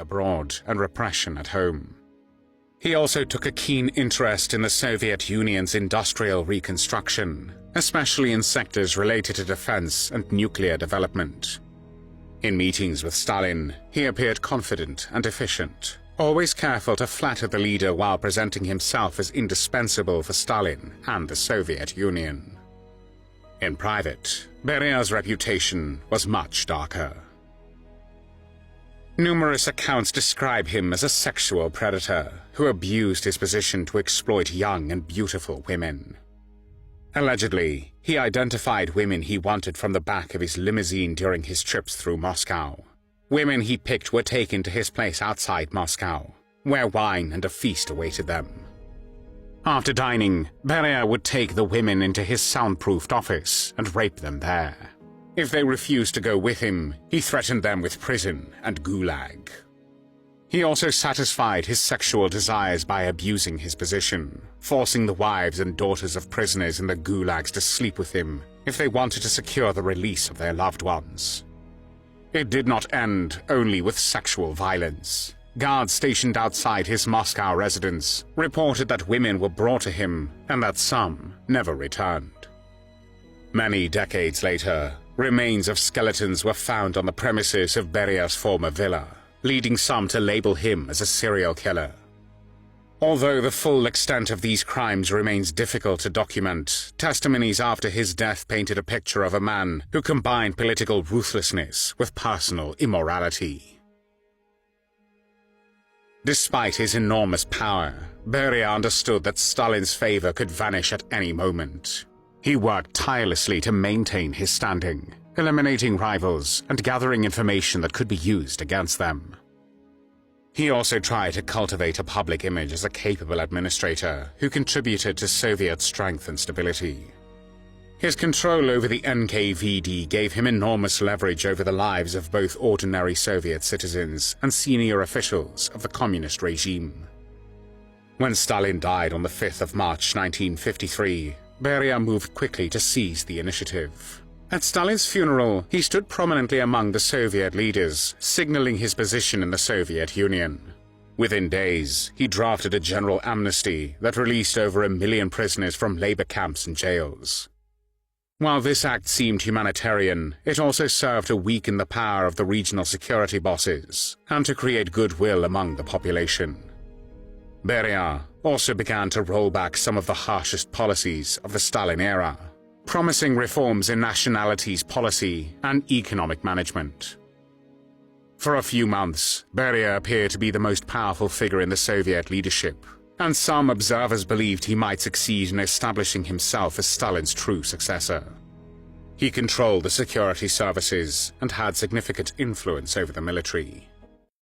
abroad and repression at home. He also took a keen interest in the Soviet Union's industrial reconstruction, especially in sectors related to defense and nuclear development. In meetings with Stalin, he appeared confident and efficient, always careful to flatter the leader while presenting himself as indispensable for Stalin and the Soviet Union. In private, Beria's reputation was much darker. Numerous accounts describe him as a sexual predator who abused his position to exploit young and beautiful women. Allegedly, he identified women he wanted from the back of his limousine during his trips through Moscow. Women he picked were taken to his place outside Moscow, where wine and a feast awaited them. After dining, Beria would take the women into his soundproofed office and rape them there. If they refused to go with him, he threatened them with prison and gulag. He also satisfied his sexual desires by abusing his position, forcing the wives and daughters of prisoners in the gulags to sleep with him if they wanted to secure the release of their loved ones. It did not end only with sexual violence. Guards stationed outside his Moscow residence reported that women were brought to him and that some never returned. Many decades later, remains of skeletons were found on the premises of Beria's former villa, leading some to label him as a serial killer. Although the full extent of these crimes remains difficult to document, testimonies after his death painted a picture of a man who combined political ruthlessness with personal immorality. Despite his enormous power, Beria understood that Stalin's favor could vanish at any moment. He worked tirelessly to maintain his standing, eliminating rivals and gathering information that could be used against them. He also tried to cultivate a public image as a capable administrator who contributed to Soviet strength and stability. His control over the NKVD gave him enormous leverage over the lives of both ordinary Soviet citizens and senior officials of the communist regime. When Stalin died on the 5th of March 1953, Beria moved quickly to seize the initiative. At Stalin's funeral, he stood prominently among the Soviet leaders, signaling his position in the Soviet Union. Within days, he drafted a general amnesty that released over 1 million prisoners from labor camps and jails. While this act seemed humanitarian, it also served to weaken the power of the regional security bosses and to create goodwill among the population. Beria also began to roll back some of the harshest policies of the Stalin era, promising reforms in nationalities policy and economic management. For a few months, Beria appeared to be the most powerful figure in the Soviet leadership, and some observers believed he might succeed in establishing himself as Stalin's true successor. He controlled the security services and had significant influence over the military.